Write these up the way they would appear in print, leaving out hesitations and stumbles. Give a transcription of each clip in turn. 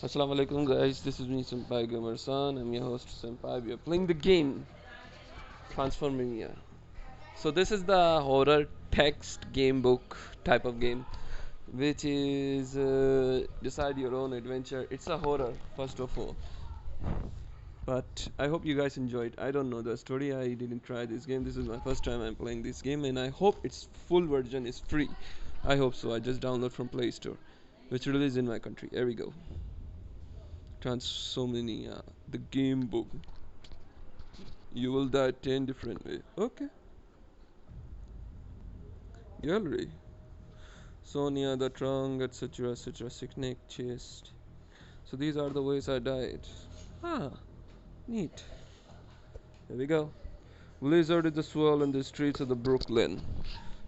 Assalamu alaikum guys, this is me Senpai Gamer San. I'm your host Senpai. We are playing the game Transformania. So this is the horror text game book type of game which is decide your own adventure. It's a horror first of all. But I hope you guys enjoyed. I don't know the story. I didn't try this game. This is my first time I'm playing this game and I hope its full version is free. I hope so. I just download from Play Store which released in my country. Here we go. Transomnia, the game book. You will die 10 different ways. Okay. Gallery. Sonia, the trunk, etc. etc. Sick neck, chest. So these are the ways I died. Ah, neat. Here we go. Blizzard is the swirl in the streets of the Brooklyn.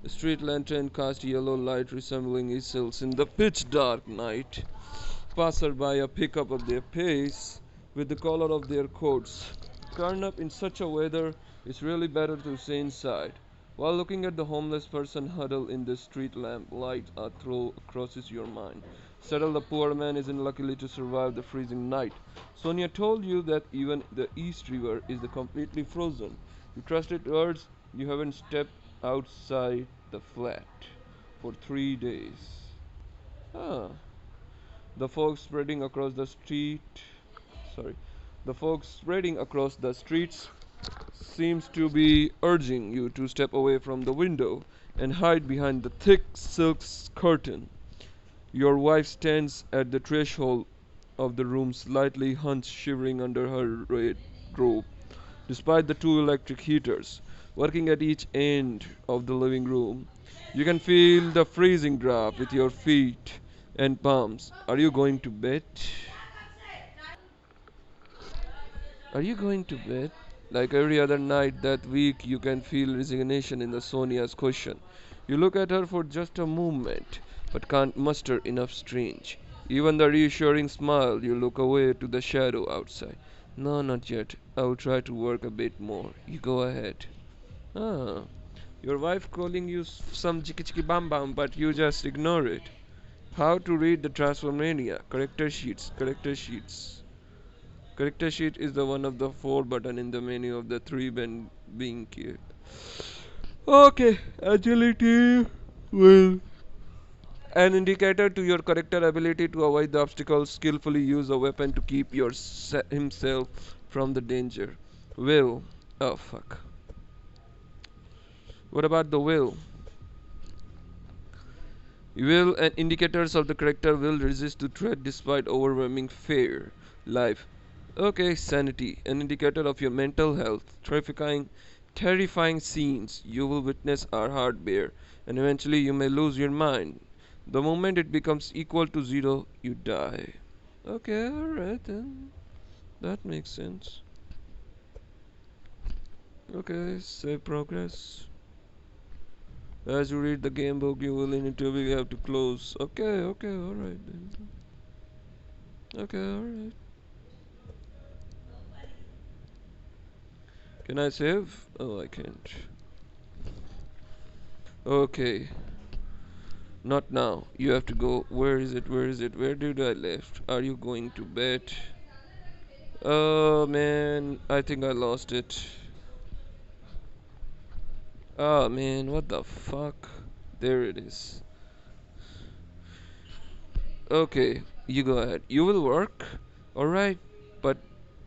The street lantern cast yellow light resembling easels in the pitch dark night. Passerby pick up their pace with the collar of their coats. Curled up in such a weather, it's really better to stay inside. While looking at the homeless person huddled in the street lamp light, a thought crosses your mind. Settle the poor man isn't lucky to survive the freezing night. Sonia told you that even the East River is completely frozen. You trusted words, you haven't stepped outside the flat for 3 days. Ah. The fog spreading across the street sorry the fog spreading across the streets seems to be urging you to step away from the window and hide behind the thick silk curtain. Your wife stands at the threshold of the room, slightly hunched, shivering under her red robe. Despite the two electric heaters working at each end of the living room, you can feel the freezing drop with your feet and palms. Are you going to bed? Are you going to bed? Like every other night that week, you can feel resignation in the Sonia's question. You look at her for just a moment, but can't muster enough strange. Even the reassuring smile, you look away to the shadow outside. No, not yet. I will try to work a bit more. You go ahead. Ah, your wife calling you some chiki chiki bam bam, but you just ignore it. How to read the Transformania? Character sheets. Character sheets. Character sheet is the one of the four button in the menu of the three ben being key. Okay, agility will an indicator to your character ability to avoid the obstacles, skillfully use a weapon to keep himself from the danger. Will. Oh fuck. What about the will? Will and indicators of the character will resist to threat despite overwhelming fear. Life. Okay, sanity, an indicator of your mental health. Terrifying scenes you will witness are hard bear, and eventually you may lose your mind. The moment it becomes equal to zero, you die. Okay, alright then. That makes sense. Okay, save progress. As you read the game book, you will inevitably have to close. Okay, okay, alright then. Okay, alright. Can I save? Oh, I can't. Okay. Not now. You have to go. Where is it? Where is it? Where did I left? Are you going to bed? Oh man, I think I lost it. Oh man, what the fuck? There it is. Okay, you go ahead. You will work? Alright, but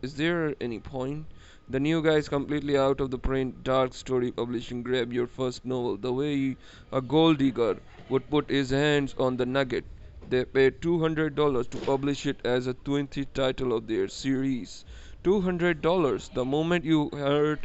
is there any point? The new guy is completely out of the print. Dark story publishing. Grab your first novel. The way a gold digger would put his hands on the nugget. They paid $200 to publish it as a 20th title of their series. $200. The moment you heard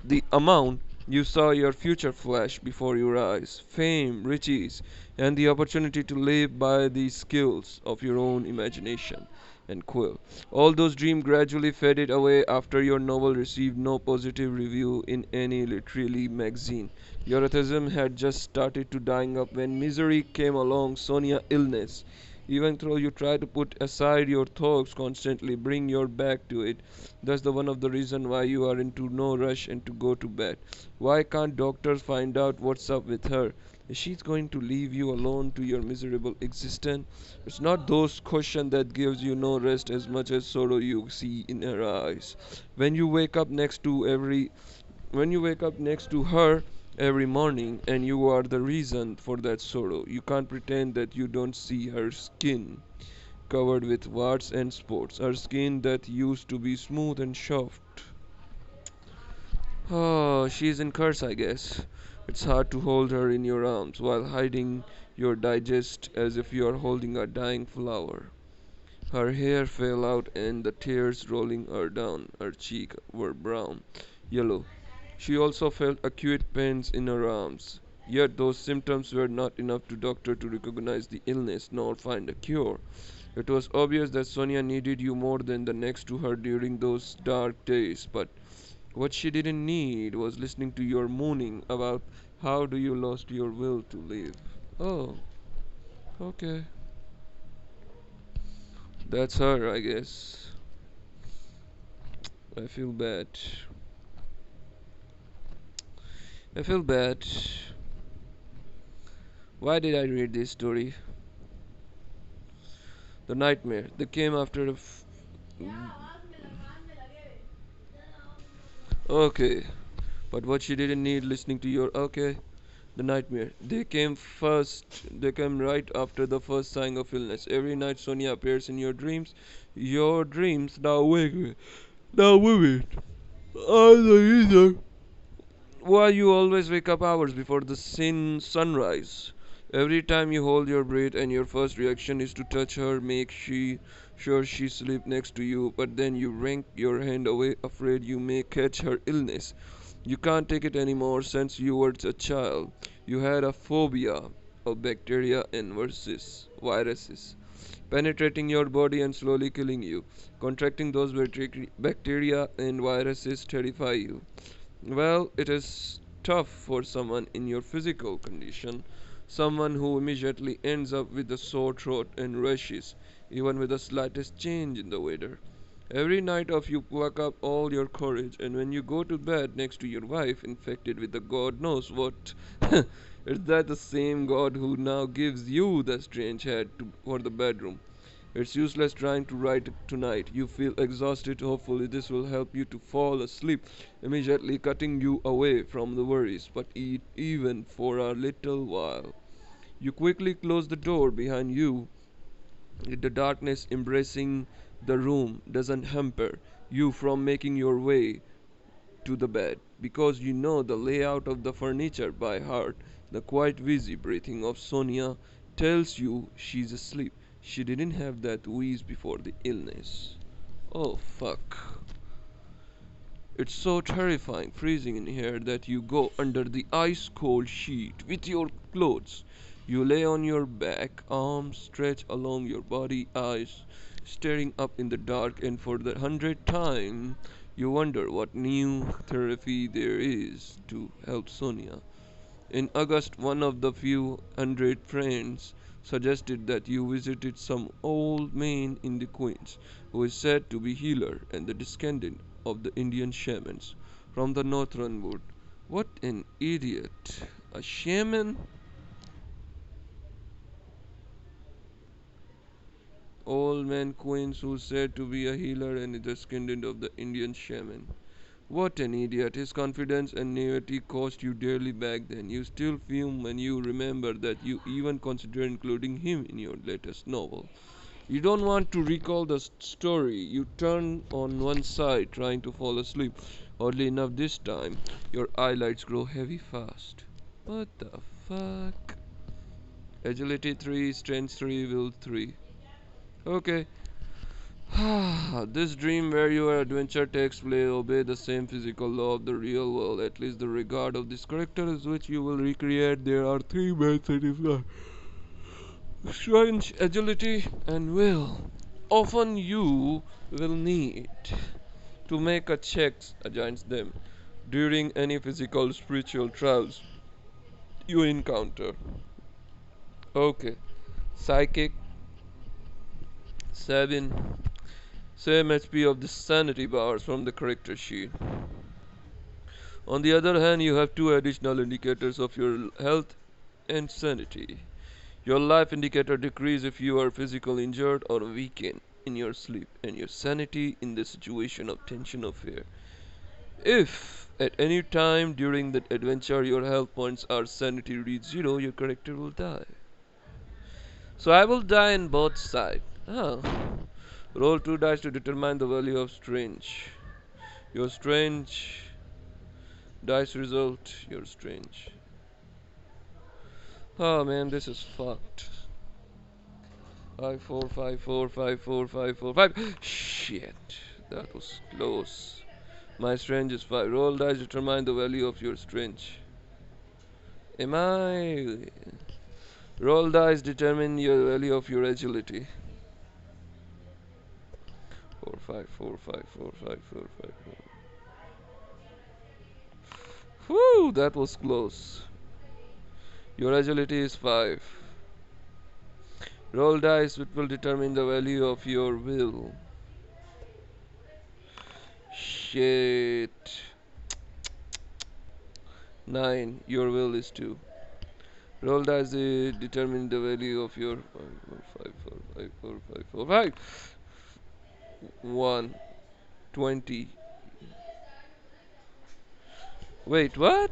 the amount, you saw your future flash before your eyes. Fame, riches, and the opportunity to live by the skills of your own imagination and quill. All those dreams gradually faded away after your novel received no positive review in any literary magazine. Your enthusiasm had just started to dying up when misery came along. Sonia illness. Even though you try to put aside your thoughts constantly, bring your back to it. That's the one of the reason why you are into no rush and to go to bed. Why can't doctors find out what's up with her? Is she going to leave you alone to your miserable existence? It's not those questions that gives you no rest as much as sorrow you see in her eyes. When you wake up next to every when you wake up next to her every morning and you are the reason for that sorrow, you can't pretend that you don't see her skin covered with warts and spots, her skin that used to be smooth and soft. Oh, she's in curse, I guess. It's hard to hold her in your arms while hiding your digest as if you are holding a dying flower. Her hair fell out and the tears rolling her down her cheek were brown, yellow. She also felt acute pains in her arms. Yet those symptoms were not enough to doctor to recognize the illness nor find a cure. It was obvious that Sonia needed you more than the next to her during those dark days, but what she didn't need was listening to your mooning about how do you lost your will to live. Oh, okay. That's her, I guess. I feel bad. I feel bad. Why did I read this story? The nightmare. They came after a. Okay, but what she didn't need listening to your. Okay, the nightmare. They came first. They came right after the first sign of illness. Every night Sonia appears in your dreams. Your dreams now wake me. Now wait. Are the reason why you always wake up hours before the sunrise. Every time you hold your breath and your first reaction is to touch her, make sure she sleep next to you, but then you wrench your hand away afraid you may catch her illness. You can't take it anymore since you were a child. You had a phobia of bacteria and viruses penetrating your body and slowly killing you. Contracting those bacteria and viruses terrify you. Well, it is tough for someone in your physical condition, someone who immediately ends up with a sore throat and rashes, even with the slightest change in the weather. Every night of you pluck up all your courage, and when you go to bed next to your wife, infected with the God knows what, is that the same God who now gives you the strange head for the bedroom? It's useless trying to write tonight. You feel exhausted. Hopefully, this will help you to fall asleep, immediately cutting you away from the worries, but even for a little while. You quickly close the door behind you. The darkness embracing the room doesn't hamper you from making your way to the bed because you know the layout of the furniture by heart. The quiet, wheezy breathing of Sonia tells you she's asleep. She didn't have that wheeze before the illness. Oh fuck. It's so terrifying freezing in here that you go under the ice cold sheet with your clothes. You lay on your back, arms stretched along your body, eyes staring up in the dark, and for the 100th time, you wonder what new therapy there is to help Sonia. In August, one of the few hundred friends suggested that you visited some old man in the Queens, who is said to be healer and the descendant of the Indian shamans from the northern wood. What an idiot! A shaman? Old man Queens who is said to be a healer and the descendant of the Indian shaman. What an idiot. His confidence and naivety cost you dearly back then. You still fume when you remember that you even considered including him in your latest novel. You don't want to recall the story. You turn on one side trying to fall asleep. Oddly enough, this time, your eyelids grow heavy fast. What the fuck? Agility 3, strength 3, will 3. Okay, this dream where your adventure takes place obey the same physical law of the real world, at least the regard of this character is which you will recreate. There are three methods of strength, agility, and will. Often you will need to make a checks against them during any physical spiritual trials you encounter. Okay, psychic, 7. Same HP of the sanity bars from the character sheet. On the other hand, you have two additional indicators of your health and sanity. Your life indicator decreases if you are physically injured or weakened in your sleep, and your sanity in the situation of tension or fear. If at any time during the adventure your health points or sanity reach 0, your character will die. So I will die in both sides. Oh. Roll 2 dice to determine the value of strange. Your strange dice result, your strange. Oh man, this is fucked. 5, 4, 5, 4, 5, 4, 5, 4, 5. Shit, that was close. My strange is 5. Roll dice determine the value of your strange. Am I? Roll dice determine your value of your agility. 4, 5, 4, 5, 4, 5, 4, 5, 4. Whew, that was close. Your agility is 5. Roll dice which will determine the value of your will. Shit. 9. Your will is 2. Roll dice determine the value of your 5, 4, 5, 4, 5, 4, 5. 1. 20. Wait, what?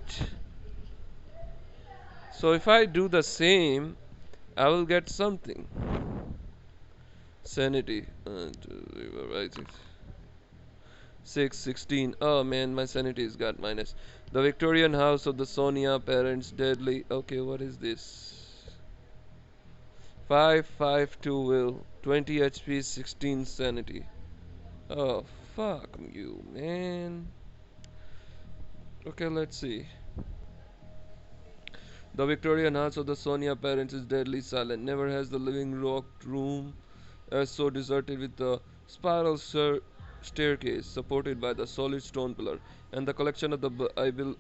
So if I do the same, I will get something. Sanity. Right. 6, 16. Oh man, my sanity's got minus. The Victorian house of the Sonia parents deadly. Okay, what is this? 5, 5, 2 will. 20 HP, 16 sanity. Oh, fuck you, man. Okay, let's see. The Victorian house of the Sonia parents is deadly silent. Never has the living rocked room as so deserted with the spiral staircase supported by the solid stone pillar and the collection of the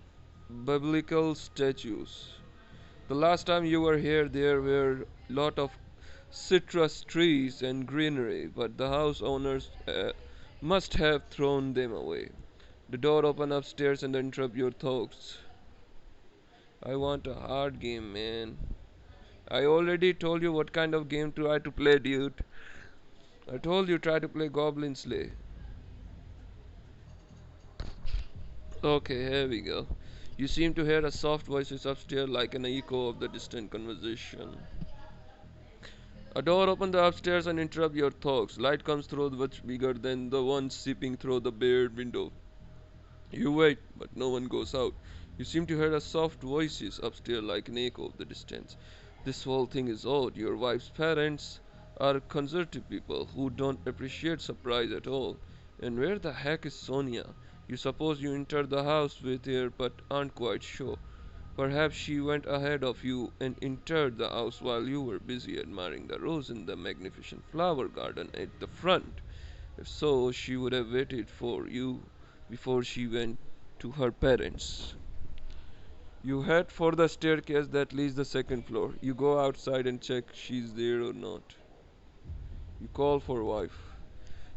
biblical statues. The last time you were here, there were lot of citrus trees and greenery, but the house owners must have thrown them away. The door open upstairs and interrupt your thoughts. I want a hard game, man. I already told you what kind of game try to play, dude. I told you try to play Goblin Slay. Okay, here we go. You seem to hear a soft voices upstairs like an echo of the distant conversation. A door opens upstairs and interrupts your thoughts. Light comes through much bigger than the one seeping through the bare window. You wait, but no one goes out. You seem to hear a soft voices upstairs like an echo of the distance. This whole thing is odd. Your wife's parents are conservative people who don't appreciate surprise at all. And where the heck is Sonia? You suppose you entered the house with her but aren't quite sure. Perhaps she went ahead of you and entered the house while you were busy admiring the rose in the magnificent flower garden at the front. If so, she would have waited for you before she went to her parents. You head for the staircase that leads the second floor. You go outside and check she's there or not. You call for wife.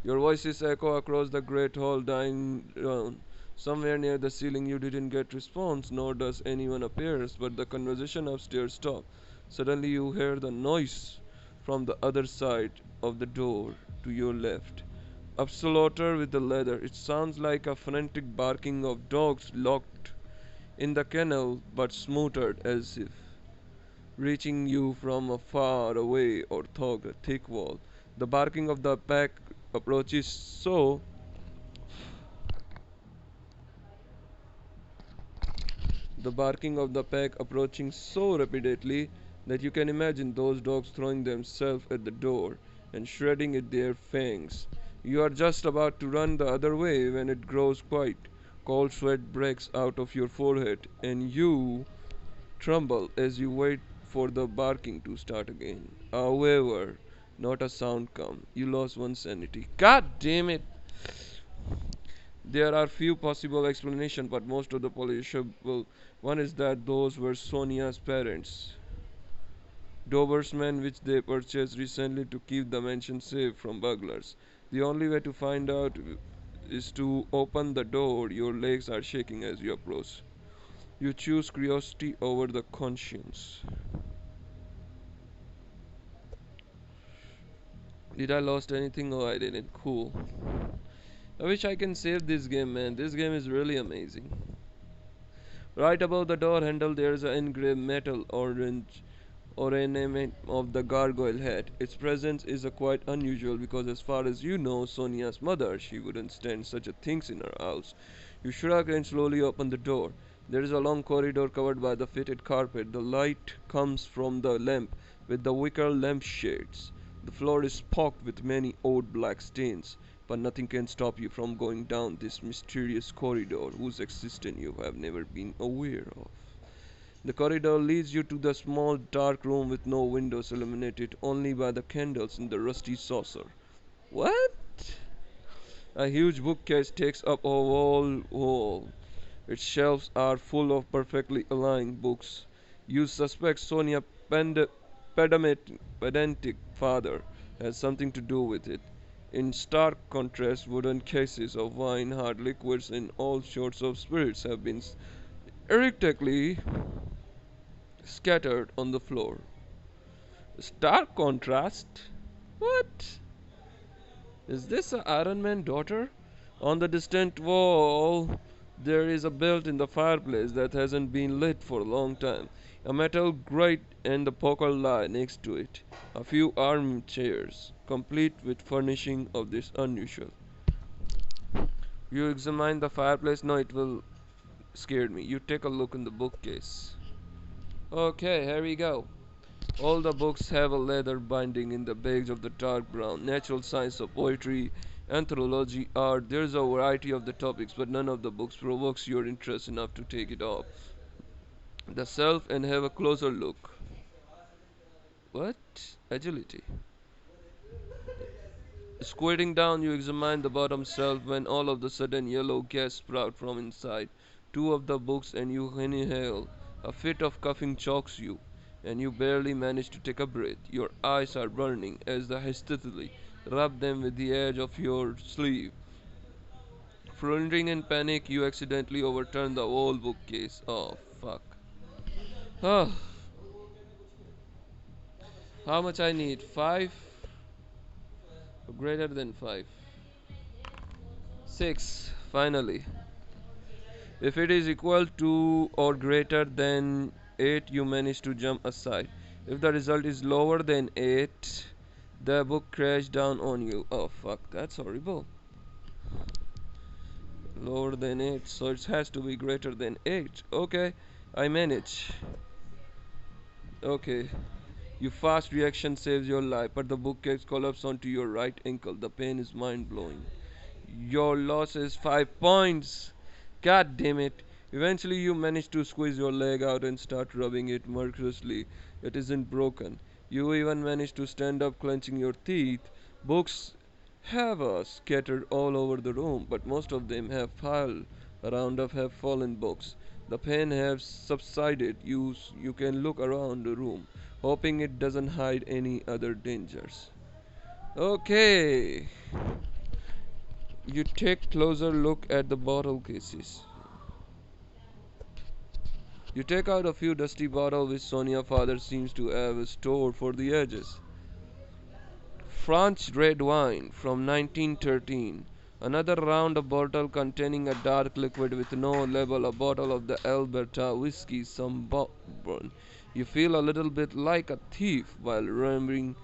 Your voices echo across the great hall dying down. Somewhere near the ceiling you didn't get response, nor does anyone appears, but the conversation upstairs stops. Suddenly you hear the noise from the other side of the door to your left. Upslotter with the leather. It sounds like a frantic barking of dogs locked in the kennel, but smothered as if reaching you from a far away or through a thick wall. The barking of the pack approaches so the barking of the pack approaching so rapidly that you can imagine those dogs throwing themselves at the door and shredding at their fangs. You are just about to run the other way when it grows quiet. Cold sweat breaks out of your forehead and you tremble as you wait for the barking to start again. However, not a sound comes. You lost one sanity. God damn it! There are few possible explanations, but most of the plausible one is that those were Sonia's parents. Doberman which they purchased recently to keep the mansion safe from burglars. The only way to find out is to open the door. Your legs are shaking as you approach. You choose curiosity over the conscience. Did I lost anything? Oh, I didn't. Cool. I wish I can save this game, man. This game is really amazing. Right above the door handle, there is an engraved metal orange ornament of the gargoyle head. Its presence is quite unusual because, as far as you know, Sonia's mother, she wouldn't stand such a things in her house. You shrug and slowly open the door. There is a long corridor covered by the fitted carpet. The light comes from the lamp with the wicker lampshades. The floor is pocked with many old black stains, but nothing can stop you from going down this mysterious corridor whose existence you have never been aware of. The corridor leads you to the small dark room with no windows illuminated only by the candles in the rusty saucer. What? A huge bookcase takes up a whole wall. Its shelves are full of perfectly aligned books. You suspect Sonia pedantic father has something to do with it. In stark contrast, wooden cases of wine, hard liquids, and all sorts of spirits have been erratically scattered on the floor. Stark contrast? What? Is this a Iron Man daughter? On the distant wall, there is a built in the fireplace that hasn't been lit for a long time. A metal grate and the poker lie next to it. A few armchairs, complete with furnishing of this unusual. You examine the fireplace. No, it will scare me. You take a look in the bookcase. Okay, here we go. All the books have a leather binding in the bags of the dark brown. Natural science of poetry, anthropology, art. There's a variety of the topics, but none of the books provokes your interest enough to take it off the shelf and have a closer look. What? Agility. Squatting down, you examine the bottom shelf when all of a sudden yellow gas sprout from inside two of the books and you inhale. A fit of coughing chokes you, and you barely manage to take a breath. Your eyes are burning as the hastily rub them with the edge of your sleeve. Floundering in panic, you accidentally overturn the whole bookcase. Oh, fuck. Ah, how much I need? 5? Greater than 5. 6. Finally. If it is equal to or greater than 8, you manage to jump aside. If the result is lower than 8, the book crashes down on you. Oh fuck, that's horrible. Lower than 8, so it has to be greater than 8. Okay, I manage. Okay, your fast reaction saves your life, but the bookcase collapses onto your right ankle. The pain is mind blowing. Your loss is 5 points. God damn it. Eventually, you manage to squeeze your leg out and start rubbing it mercilessly. It isn't broken. You even manage to stand up, clenching your teeth. Books have scattered all over the room, but most of them have piled around of have fallen books. The pain has subsided. You can look around the room, hoping it doesn't hide any other dangers. Okay. You take closer look at the bottle cases. You take out a few dusty bottles which Sonia's father seems to have stored for the ages. French red wine from 1913. Another round of bottle containing a dark liquid with no label, a bottle of the Alberta whiskey, some bourbon. You feel a little bit like a thief while remembering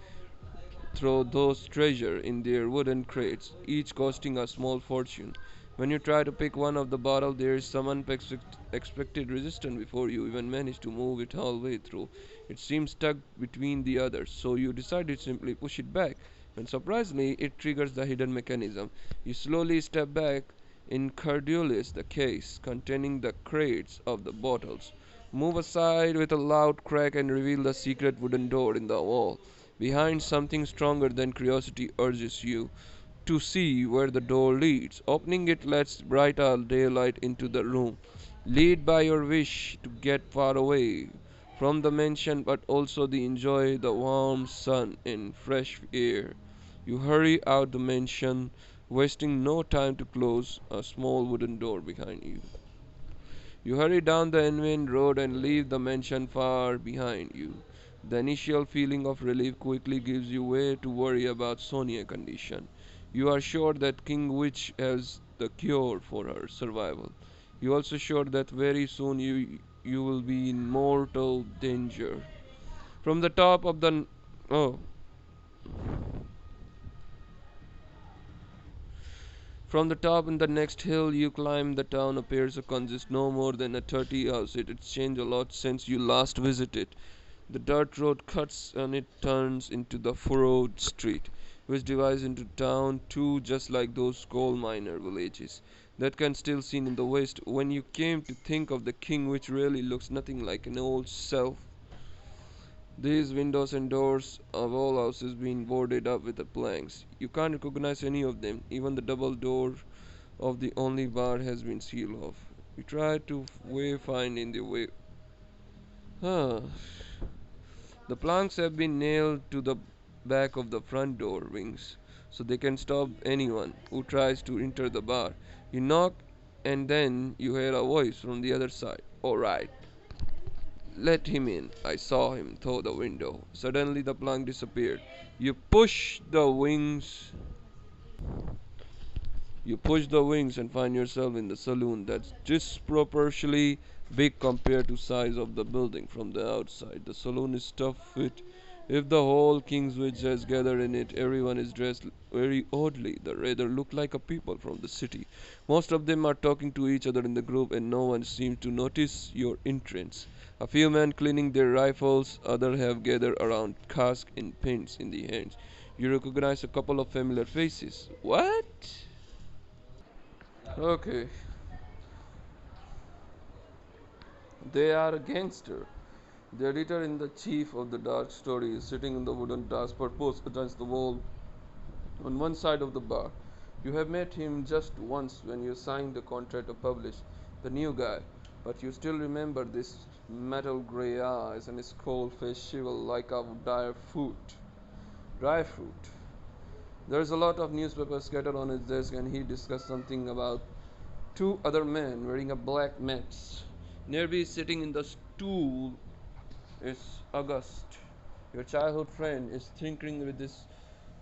throw those treasure in their wooden crates, each costing a small fortune. When you try to pick one of the bottle, there is some unexpected resistance before you even manage to move it all the way through. It seems stuck between the others, so you decide to simply push it back. When surprisingly, it triggers the hidden mechanism. You slowly step back, incredulous, the case containing the crates of the bottles. Move aside with a loud crack and reveal the secret wooden door in the wall. Behind, something stronger than curiosity urges you to see where the door leads. Opening it lets brighter daylight into the room. Lead by your wish to get far away from the mansion, but also the enjoy the warm sun and fresh air. You hurry out the mansion, wasting no time to close a small wooden door behind you. You hurry down the unwind road and leave the mansion far behind you. The initial feeling of relief quickly gives you way to worry about Sonia's condition. You are sure that King Witch has the cure for her survival. You also sure that very soon you will be in mortal danger. From the top of the oh From the top in the next hill you climb, the town appears to consist no more than a 30 hours. It's changed a lot since you last visited. The dirt road cuts and it turns into the furrowed street, which divides into town too, just like those coal miner villages that can still seen in the west. When you came to think of the king, which really looks nothing like an old self, these windows and doors of all houses being boarded up with the planks. You can't recognize any of them. Even the double door of the only bar has been sealed off. You try to find in the way. Huh. The planks have been nailed to the back of the front door wings so they can stop anyone who tries to enter the bar. You knock and then you hear a voice from the other side. All right, let him in. I saw him through the window. Suddenly the plank disappeared. You push the wings You push the wings and find yourself in the saloon that's disproportionately big compared to size of the building from the outside. The saloon is stuffed with if the whole Kingswich has gathered in it, everyone is dressed very oddly. They rather look like a people from the city. Most of them are talking to each other in the group and no one seems to notice your entrance. A few men cleaning their rifles, others have gathered around casks and pins in the hands. You recognize a couple of familiar faces. What? Okay, they are a gangster. The editor in the chief of the dark story is sitting in the wooden transport post against the wall on one side of the bar. You have met him just once when you signed the contract to publish the new guy, but you still remember this metal gray eyes and his cold face shiver like a dry fruit. There's a lot of newspapers scattered on his desk, and he discussed something about two other men wearing a black mats. Nearby, sitting in the stool, is August. Your childhood friend is tinkering with this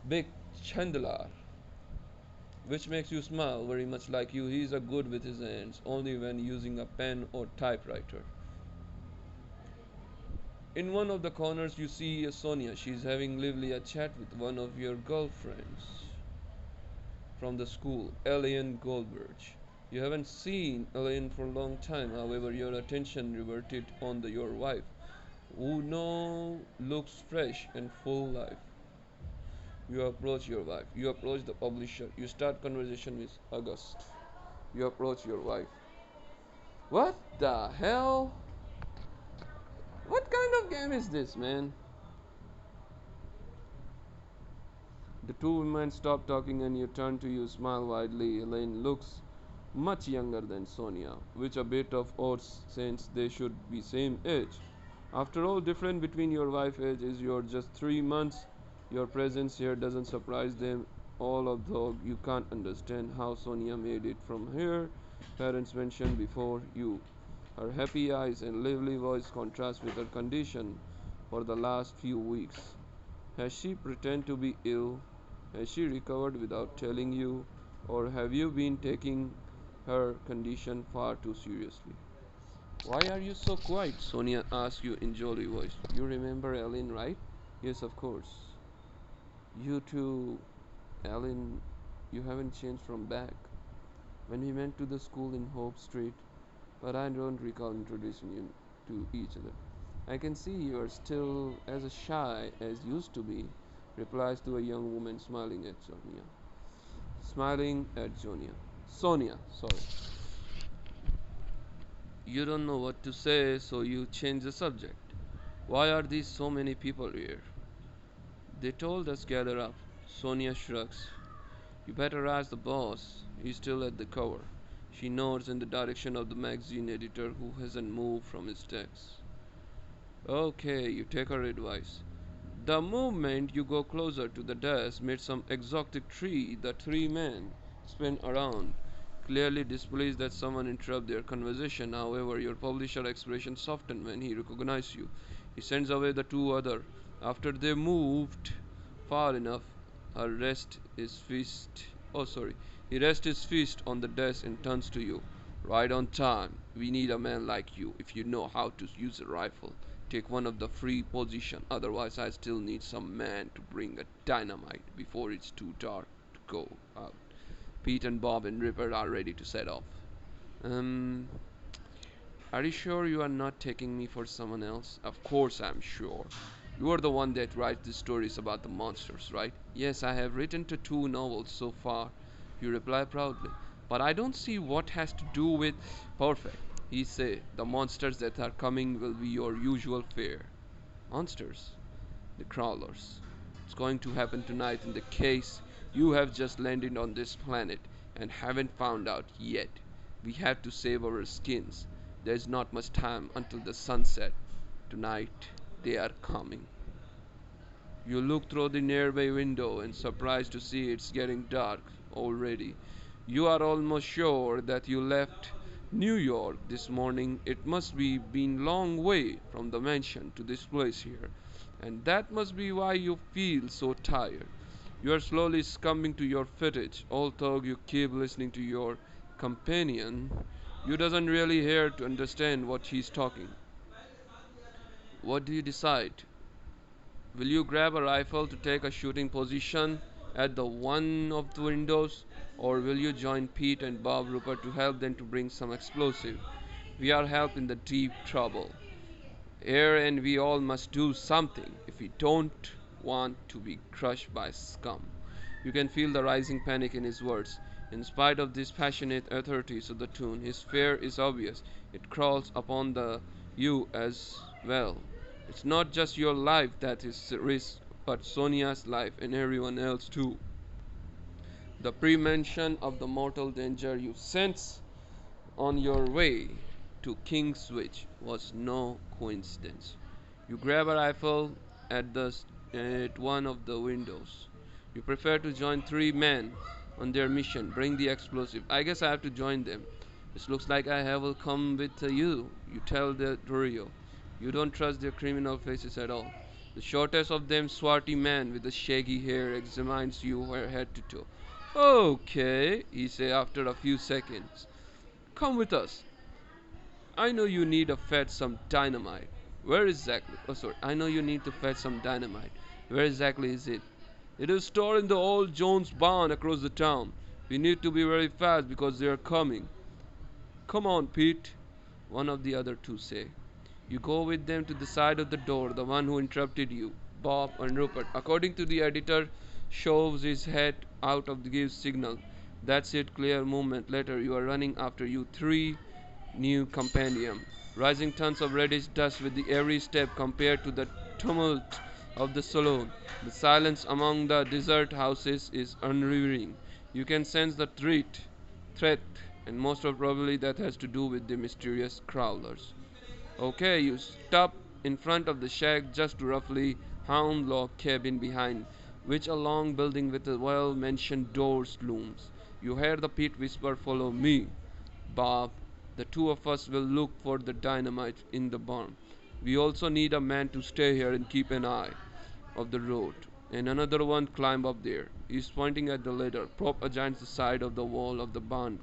big chandelier, which makes you smile very much like you. He's a good with his hands, only when using a pen or typewriter. In one of the corners, you see Sonia. She's having lively a chat with one of your girlfriends from the school, Ellen Goldberg. You haven't seen Ellen for a long time, however, your attention reverted on your wife, who now looks fresh and full life. You approach your wife. You approach the publisher. You start conversation with August. You approach your wife. What the hell? What kind of game is this, man? The two women stop talking and you turn to you, smile widely. Elaine looks much younger than Sonia, which a bit of odd since they should be same age. After all, different between your wife age is you're just 3 months. Your presence here doesn't surprise them all, although you can't understand how Sonia made it from here. Parents mentioned before you. Her happy eyes and lively voice contrast with her condition for the last few weeks. Has she pretended to be ill? Has she recovered without telling you? Or have you been taking her condition far too seriously? Why are you so quiet? Sonia asked you in jolly voice. You remember Ellen, right? Yes, of course. You too, Ellen. You haven't changed from back when we went to the school in Hope Street, but I don't recall introducing you to each other. I can see you are still as shy as used to be, replies to a young woman smiling at Sonia. Smiling at Sonia. Sonia, sorry. You don't know what to say, so you change the subject. Why are these so many people here? They told us gather up. Sonia shrugs. You better ask the boss. He's still at the cover. She nods in the direction of the magazine editor who hasn't moved from his desk. Okay, you take her advice. The moment you go closer to the desk, meet some exotic tree, the three men spin around, clearly displeased that someone interrupt their conversation. However, your publisher expression soften when he recognizes you. He sends away the two other. After they moved far enough, her rest his fist. Oh, sorry. He rests his fist on the desk and turns to you. Right on time. We need a man like you if you know how to use a rifle. Take one of the free position. Otherwise, I still need some man to bring a dynamite before it's too dark to go out. Pete and Bob and Ripper are ready to set off. Um, are you sure you are not taking me for someone else? Of course I'm sure. You are the one that writes the stories about the monsters, right? Yes, I have written two novels so far, you reply proudly. But I don't see what has to do with perfect. He say, the monsters that are coming will be your usual fare. Monsters? The crawlers. It's going to happen tonight in the case you have just landed on this planet and haven't found out yet. We have to save our skins. There's not much time until the sunset. Tonight they are coming. You look through the nearby window and surprised to see it's getting dark already. You are almost sure that you left New York this morning. It must be been long way from the mansion to this place here, and that must be why you feel so tired. You are slowly succumbing to your fatigue, although you keep listening to your companion. You doesn't really hear to understand what he's talking. What do you decide? Will you grab a rifle to take a shooting position at the one of the windows, or will you join Pete and Bob Rupert to help them to bring some explosive? We are help in the deep trouble here, and we all must do something if we don't want to be crushed by scum. You can feel the rising panic in his words. In spite of this passionate authority of the tune, his fear is obvious. It crawls upon the you as well. It's not just your life that is at risk, but Sonia's life and everyone else too. The premention of the mortal danger you sense on your way to Kingswich was no coincidence. You grab a rifle at one of the windows. You prefer to join three men on their mission. Bring the explosive. I guess I have to join them. It looks like I have will come with you. You tell the trio. You don't trust their criminal faces at all. The shortest of them, swarthy man with the shaggy hair, examines you head to toe. Okay, he says after a few seconds. Come with us. I know you need to fetch some dynamite. Where exactly? Oh, sorry. I know you need to fetch some dynamite. Where exactly is it? It is stored in the old Jones barn across the town. We need to be very fast because they are coming. Come on, Pete, one of the other two say. You go with them to the side of the door, the one who interrupted you, Bob and Rupert. According to the editor, shoves his head out of the give signal. That's it, clear movement. Later, you are running after you three new companion, rising tons of reddish dust with the every step compared to the tumult of the saloon. The silence among the desert houses is unrearing. You can sense the threat, and most probably that has to do with the mysterious crawlers. Okay, you stop in front of the shack just roughly hound log cabin behind which a long building with a well-mentioned doors looms. You hear the Pete whisper, "Follow me, Bob. The two of us will look for the dynamite in the barn. We also need a man to stay here and keep an eye of the road. And another one climb up there." He's pointing at the ladder, prop against the side of the wall of the barn.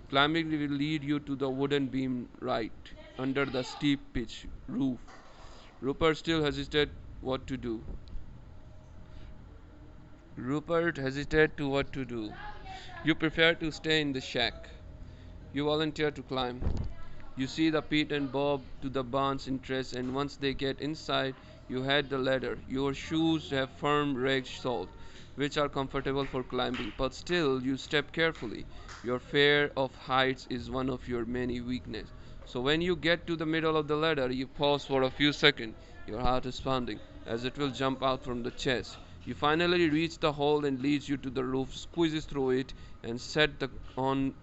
Climbing will lead you to the wooden beam right under the steep pitch roof. Rupert still hesitated what to do. Rupert hesitated to what to do. You prefer to stay in the shack. You volunteer to climb. You see the Pete and Bob to the barn's entrance, and once they get inside, you head the ladder. Your shoes have firm red soles, which are comfortable for climbing, but still you step carefully. Your fear of heights is one of your many weaknesses. So when you get to the middle of the ladder, you pause for a few seconds. Your heart is pounding, as it will jump out from the chest. You finally reach the hole and leads you to the roof, squeezes through it, and sit on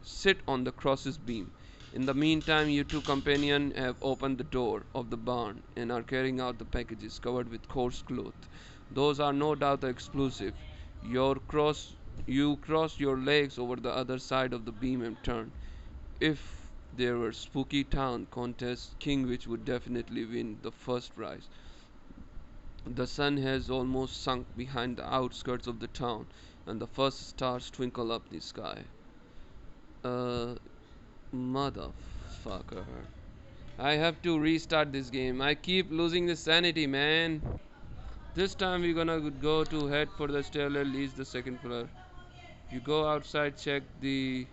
the cross's beam. In the meantime, you two companions have opened the door of the barn and are carrying out the packages covered with coarse cloth. Those are no doubt the explosive. Your cross, you cross your legs over the other side of the beam and turn. If there were spooky town contests, Kingwich would definitely win the first prize. The sun has almost sunk behind the outskirts of the town, and the first stars twinkle up the sky. Uh, Motherfucker. I have to restart this game. I keep losing the sanity, man. This time we're gonna go to head for the stair that leads the second floor. You go outside, check the.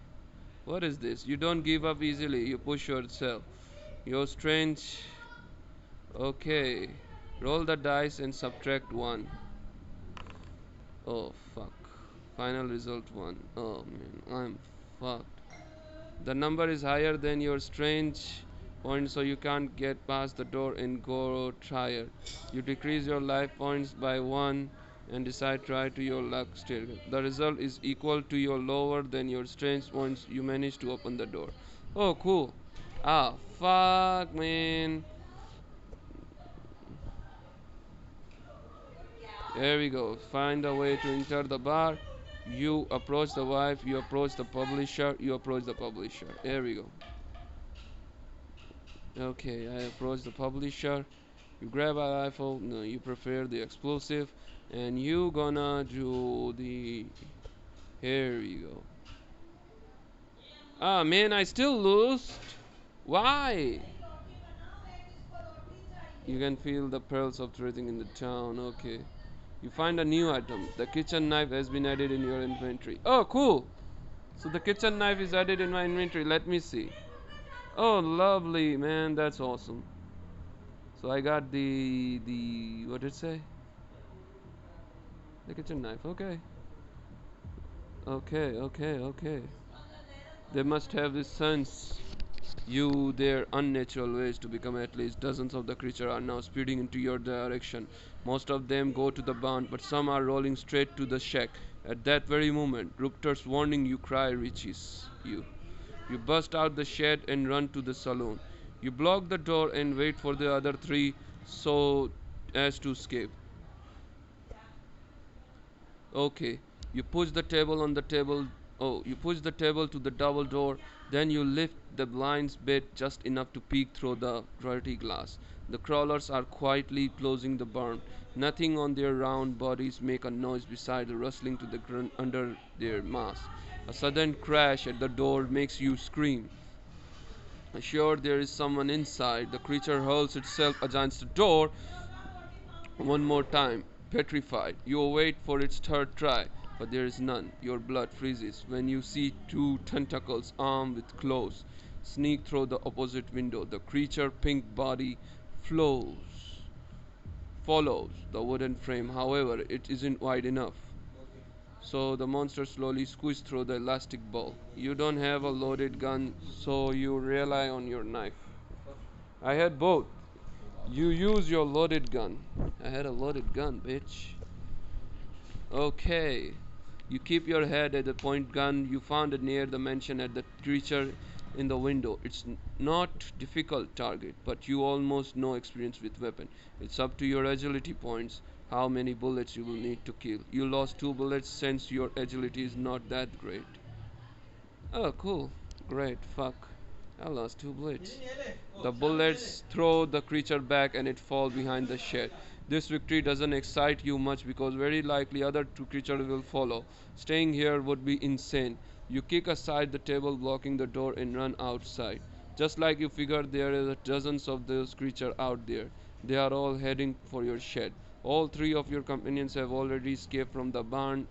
What is this? You don't give up easily. You push yourself. You're strange. Okay. Roll the dice and subtract 1. Oh, fuck. Final result 1. Oh, man. I'm fucked. The number is higher than your strange point, so you can't get past the door and go higher. You decrease your life points by 1 and decide try to your luck still. The result is equal to your lower than your strange points. You manage to open the door. Oh, cool. Ah, fuck, man. There we go. Find a way to enter the bar. You approach the wife, you approach the publisher, you approach the publisher. There we go. Okay, I approach the publisher. You grab a rifle. No, you prefer the explosive. And you gonna do the. Here we go. Ah, man, I still lost. Why? You can feel the pearls of trading in the town. Okay. You find a new item. The kitchen knife has been added in your inventory. Oh, cool. So the kitchen knife is added in my inventory. Let me see. Oh, lovely, man. That's awesome. So I got the what did it say? The kitchen knife. Okay. Okay. They must have this sense. You their unnatural ways to become at least dozens of the creatures are now speeding into your direction. Most of them go to the barn, but some are rolling straight to the shack. At that very moment, Rupter's warning you cry reaches you. You bust out the shed and run to the saloon. You block the door and wait for the other three so as to escape. Okay, you push the table on the table. Oh, you push the table to the double door. Then you lift the blinds bit just enough to peek through the dirty glass. The crawlers are quietly closing the barn. Nothing on their round bodies make a noise beside the rustling to the ground under their mass. A sudden crash at the door makes you scream. Sure, there is someone inside. The creature hurls itself against the door one more time, petrified. You wait for its third try, but there is none. Your blood freezes when you see two tentacles armed with claws sneak through the opposite window. The creature pink body flows follows the wooden frame. However, it isn't wide enough. So the monster slowly squeezes through the elastic ball. You don't have a loaded gun, so you rely on your knife. I had both. You use your loaded gun. I had a loaded gun, bitch. Okay. You keep your head at the point gun you found it near the mansion at the creature in the window. It's not difficult target, but you almost no experience with weapon. It's up to your agility points how many bullets you will need to kill. You lost 2 bullets since your agility is not that great. Oh, cool. Great. Fuck. I lost 2 bullets. The bullets throw the creature back and it falls behind the shed. This victory doesn't excite you much because very likely other 2 creatures will follow. Staying here would be insane. You kick aside the table blocking the door and run outside. Just like you figured there are dozens of those creatures out there. They are all heading for your shed. All 3 of your companions have already escaped from the barn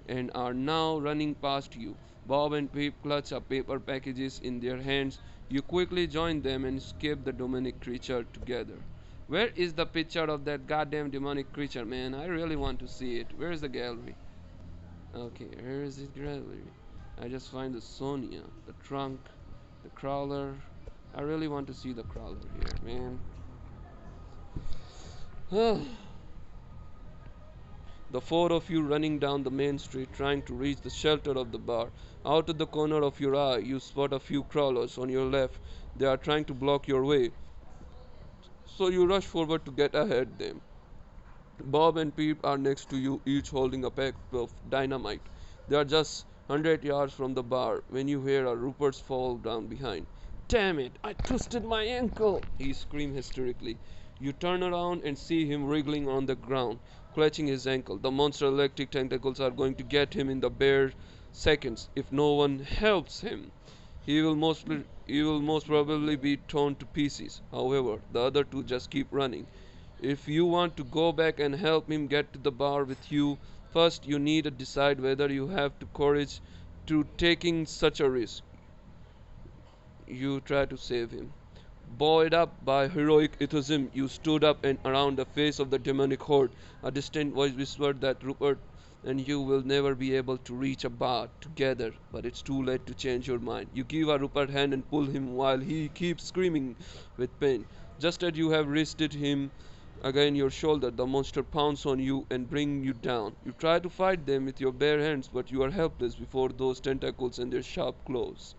and are now running past you. Bob and Pip clutch up paper packages in their hands. You quickly join them and escape the demonic creature together. Where is the picture of that goddamn demonic creature, man? I really want to see it. Where is the gallery? Okay, where is the gallery? I just find the Sonia, the trunk, the crawler. I really want to see the crawler here, man. The four of you running down the main street trying to reach the shelter of the bar. Out of the corner of your eye, you spot a few crawlers on your left. They are trying to block your way, so you rush forward to get ahead them. Bob and Pete are next to you, each holding a pack of dynamite. They are just 100 yards from the bar when you hear a Rupert's fall down behind. Damn it, I twisted my ankle! He screamed hysterically. You turn around and see him wriggling on the ground, clutching his ankle. The monster electric tentacles are going to get him in the bare seconds if no one helps him. He will most probably be torn to pieces. However, the other two just keep running. If you want to go back and help him get to the bar with you, first you need to decide whether you have the courage to taking such a risk. You try to save him. Buoyed up by heroic enthusiasm, you stood up and around the face of the demonic horde. A distant voice whispered that Rupert and you will never be able to reach a bar together, but it's too late to change your mind. You give a Rupert hand and pull him while he keeps screaming with pain. Just as you have wristed him against your shoulder, the monster pounds on you and brings you down. You try to fight them with your bare hands, but you are helpless before those tentacles and their sharp claws.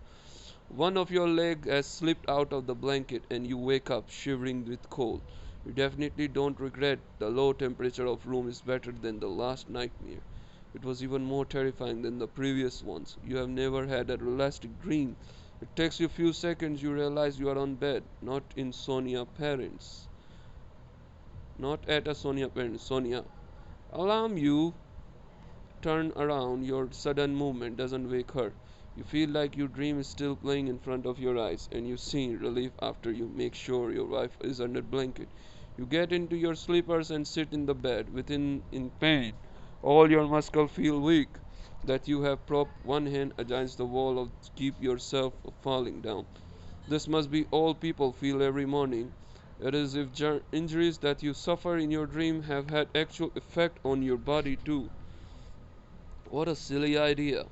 One of your legs has slipped out of the blanket and you wake up shivering with cold. You definitely don't regret the low temperature of room is better than the last nightmare. It was even more terrifying than the previous ones. You have never had a realistic dream. It takes you a few seconds you realize you are on bed, not in Sonia parents. Not at a Sonia parents. Sonia. Alarm you turn around, your sudden movement doesn't wake her. You feel like your dream is still playing in front of your eyes, and you see relief after you make sure your wife is under blanket. You get into your slippers and sit in the bed, within in pain. All your muscles feel weak, that you have propped one hand against the wall of keep yourself from falling down. This must be all people feel every morning. It is if injuries that you suffer in your dream have had actual effect on your body too. What a silly idea.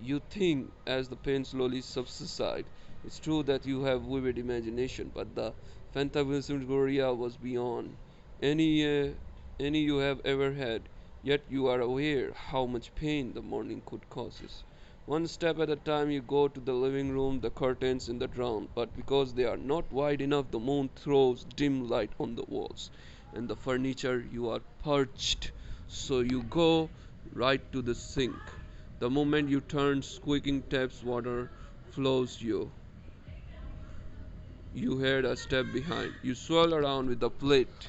You think as the pain slowly subsides. It's true that you have vivid imagination, but the phantasmagoria was beyond any you have ever had. Yet you are aware how much pain the morning could cause. One step at a time you go to the living room, the curtains in the drawn, but because they are not wide enough, the moon throws dim light on the walls and the furniture. You are perched, so you go right to the sink. The moment you turn, squeaking taps, water flows you. You heard a step behind. You swirl around with the plate.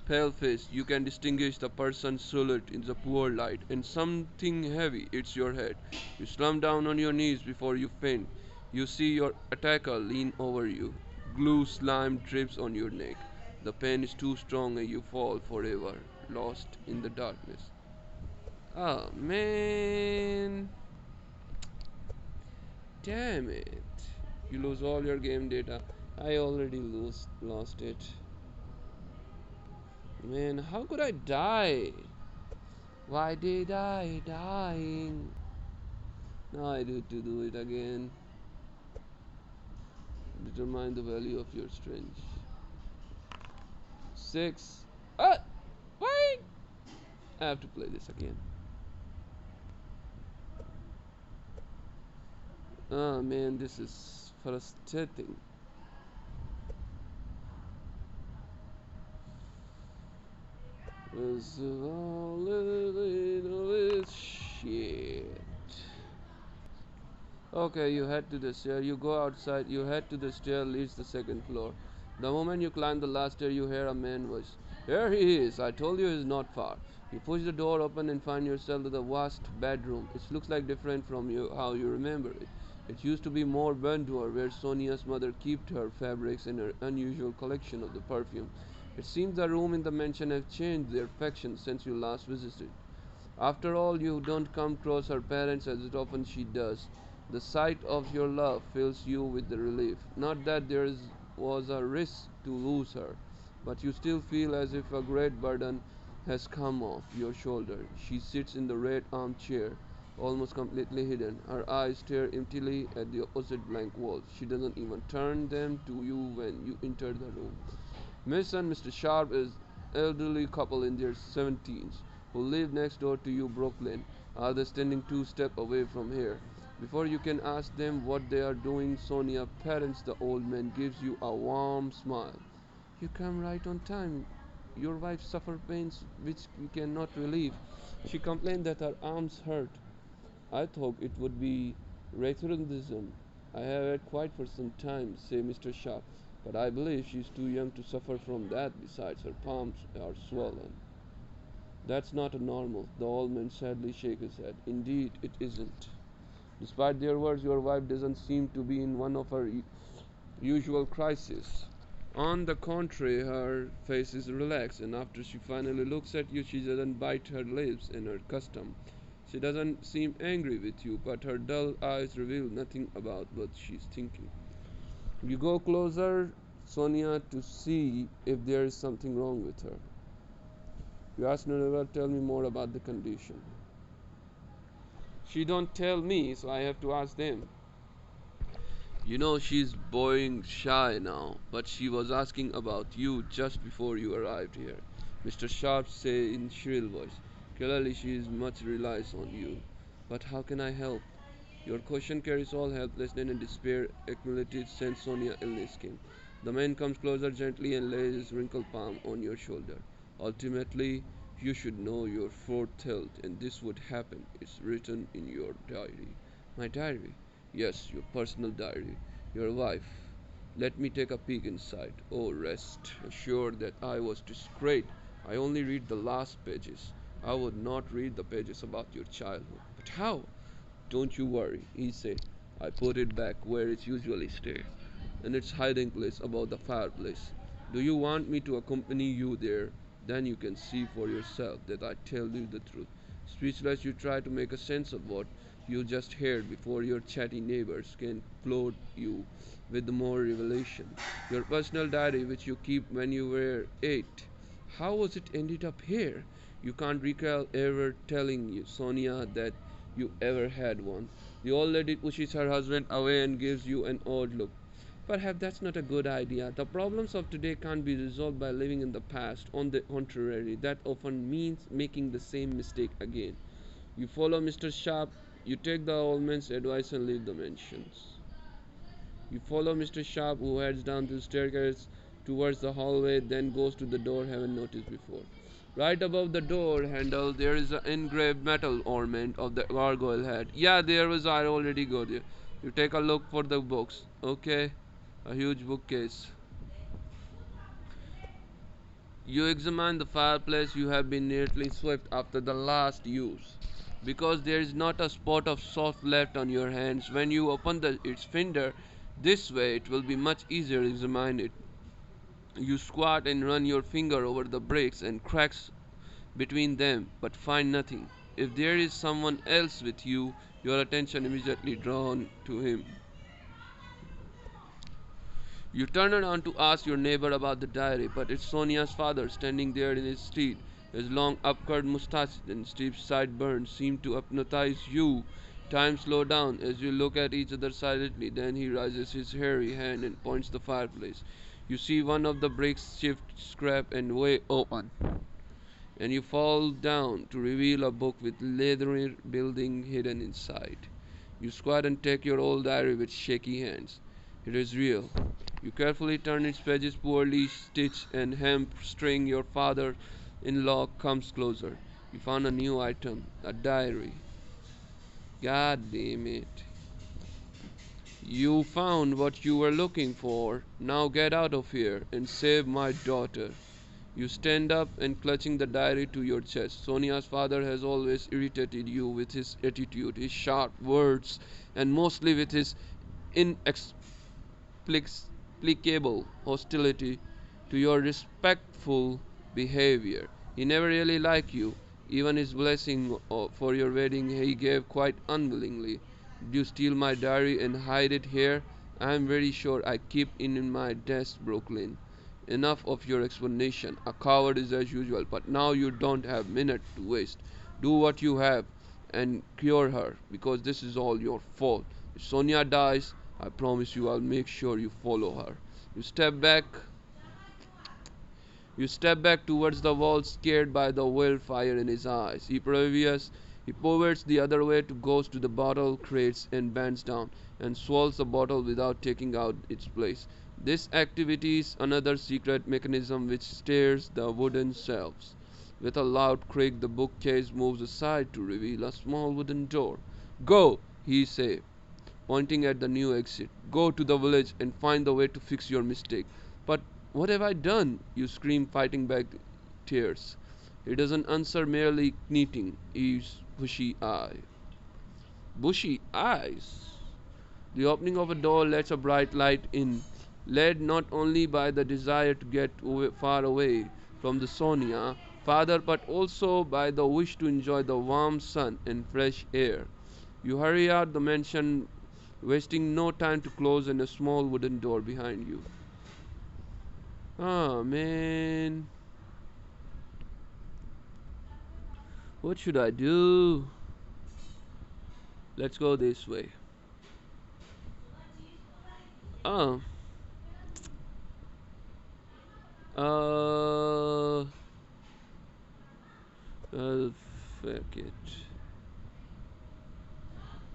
Pale face, you can distinguish the person's silhouette in the poor light, and something heavy hits your head. You slump down on your knees before you faint. You see your attacker lean over you. Glue slime drips on your neck. The pain is too strong and you fall forever, lost in the darkness. Oh man, damn it. You lose all your game data. I already lost it. Man, how could I die? Why did I dying? Now I need to do it again. Determine the value of your strength. 6. Wait! I have to play this again. Oh man, this is frustrating. This is all this shit. Okay, you head to the stair. You go outside. You head to the stair, leads the second floor. The moment you climb the last stair, you hear a man's voice. Here he is. I told you he's not far. You push the door open and find yourself in the vast bedroom. It looks like different from how you remember it. It used to be more boudoir, where Sonia's mother kept her fabrics and her unusual collection of the perfume. It seems the room in the mansion have changed their factions since you last visited. After all, you don't come across her parents as often she does. The sight of your love fills you with the relief. Not that was a risk to lose her, but you still feel as if a great burden has come off your shoulder. She sits in the red armchair, almost completely hidden. Her eyes stare emptily at the opposite blank wall. She doesn't even turn them to you when you enter the room. Miss and Mr. Sharp is elderly couple in their 70s. who live next door to you, Brooklyn, are they standing two steps away from here. Before you can ask them what they are doing, Sonia parents the old man, gives you a warm smile. You come right on time. Your wife suffers pains which we cannot relieve. She complained that her arms hurt. I thought it would be rheumatism. I have had quite for some time, say Mr. Sharp, but I believe she is too young to suffer from that. Besides, her palms are swollen. That's not a normal. The old man sadly shakes his head. Indeed, it isn't. Despite their words, your wife doesn't seem to be in one of her usual crises. On the contrary, her face is relaxed, and after she finally looks at you, she doesn't bite her lips in her custom. She doesn't seem angry with you, but her dull eyes reveal nothing about what she's thinking. You go closer, Sonia, to see if there is something wrong with her. You ask Nereva, tell me more about the condition. She don't tell me, so I have to ask them. You know she's boring shy now, but she was asking about you just before you arrived here. Mr. Sharp say in shrill voice. Clearly she is much relies on you. But how can I help? Your question carries all helplessness and despair accumulated since Sonia illness came. The man comes closer gently and lays his wrinkled palm on your shoulder. Ultimately, you should know your foretell, and this would happen. It's written in your diary. My diary? Yes, your personal diary. Your wife. Let me take a peek inside. Oh, rest assured that I was discreet. I only read the last pages. I would not read the pages about your childhood. But how? Don't you worry, he said. I put it back where it usually stays, in its hiding place above the fireplace. Do you want me to accompany you there? Then you can see for yourself that I tell you the truth. Speechless, you try to make a sense of what you just heard before your chatty neighbors can flood you with more revelation. Your personal diary, which you keep when you were 8. How was it ended up here? You can't recall ever telling you, Sonia, that you ever had one. The old lady pushes her husband away and gives you an odd look. Perhaps that's not a good idea. The problems of today can't be resolved by living in the past. On the contrary, that often means making the same mistake again. You follow Mr. Sharp, you take the old man's advice and leave the mansions. You follow Mr. Sharp, who heads down the staircase towards the hallway, then goes to the door haven't noticed before. Right above the door handle, there is an engraved metal ornament of the gargoyle head. Yeah, there was. I already go there. You take a look for the books. Okay, a huge bookcase. You examine the fireplace. You have been neatly swept after the last use, because there is not a spot of soft left on your hands. When you open its fender, this way it will be much easier to examine it. You squat and run your finger over the bricks and cracks between them, but find nothing. If there is someone else with you, your attention immediately drawn to him. You turn around to ask your neighbor about the diary, but it's Sonia's father standing there in his street. His long upcut mustache and steep sideburns seem to hypnotize you. Time slows down as you look at each other silently. Then he raises his hairy hand and points the fireplace. You see one of the bricks shift, scrap, and way open, and you fall down to reveal a book with leathery binding hidden inside. You squat and take your old diary with shaky hands. It is real. You carefully turn its pages, poorly stitched and hamstring. Your father-in-law comes closer. You found a new item, a diary. God damn it. You found what you were looking for. Now get out of here and save my daughter. You stand up and clutching the diary to your chest. Sonia's father has always irritated you with his attitude, his sharp words, and mostly with his inexplicable hostility to your respectful behavior. He never really liked you. Even his blessing for your wedding he gave quite unwillingly. Did you steal my diary and hide it here? I am very sure I keep it in my desk, Brooklyn. Enough of your explanation. A coward is as usual, but now you don't have minute to waste. Do what you have and cure her, because this is all your fault. If Sonia dies, I promise you I'll make sure you follow her. You step back. You step back towards the wall, scared by the wild fire in his eyes. He pivots the other way to goes to the bottle crates and bends down and swallows the bottle without taking out its place. This activity is another secret mechanism which stirs the wooden shelves. With a loud creak, the bookcase moves aside to reveal a small wooden door. Go, he says, pointing at the new exit. Go to the village and find the way to fix your mistake. But what have I done? You scream, fighting back tears. He doesn't answer, merely knitting his bushy eye. Bushy eyes. The opening of a door lets a bright light in, led not only by the desire to get far away from the Sonia father, but also by the wish to enjoy the warm sun and fresh air. You hurry out the mansion, wasting no time to close in a small wooden door behind you. Ah, man. What should I do? Let's go this way. Ah. Uh. Fuck it.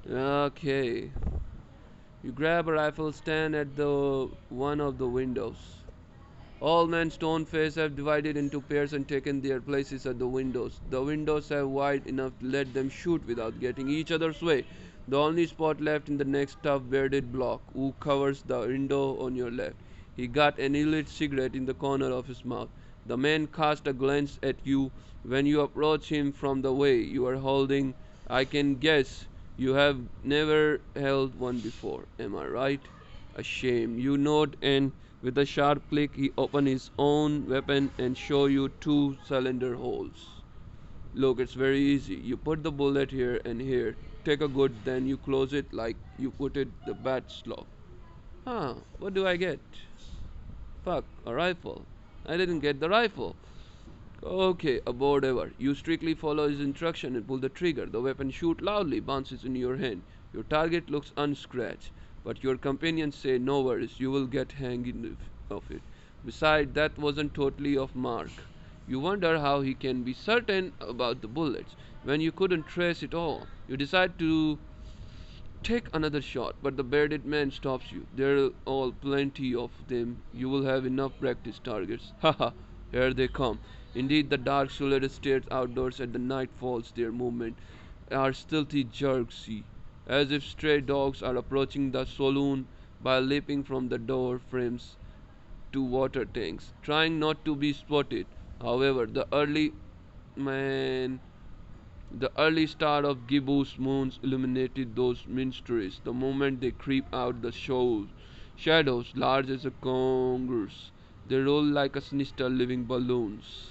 Okay. You grab a rifle, stand at the one of the windows. All men stone face have divided into pairs and taken their places at the windows. The windows are wide enough to let them shoot without getting each other's way. The only spot left in the next tough bearded block who covers the window on your left. He got an illicit cigarette in the corner of his mouth. The man casts a glance at you when you approach him from the way you are holding. I can guess you have never held one before. Am I right? A shame. You nod, and with a sharp click he opens his own weapon and shows you two cylinder holes. Look, it's very easy. You put the bullet here and here. Take a good, then you close it like you put it the bat slot. Huh, what do I get? Fuck, a rifle. I didn't get the rifle. Okay, aboard ever. You strictly follow his instruction and pull the trigger. The weapon shoots loudly, bounces in your hand. Your target looks unscratched, but your companions say no worries, you will get hang of it. Besides, that wasn't totally off mark. You wonder how he can be certain about the bullets when you couldn't trace it all. You decide to take another shot, but the bearded man stops you. There are all plenty of them. You will have enough practice targets. Haha, here they come. Indeed, the dark silhouette stares outdoors at the night falls. Their movement are stealthy jerks, as if stray dogs are approaching the saloon by leaping from the door frames to water tanks, trying not to be spotted. However, man the early star of gibbous moons illuminated those minstrels. The moment they creep out, the shadows, large as a conger's, they roll like a sinister living balloons.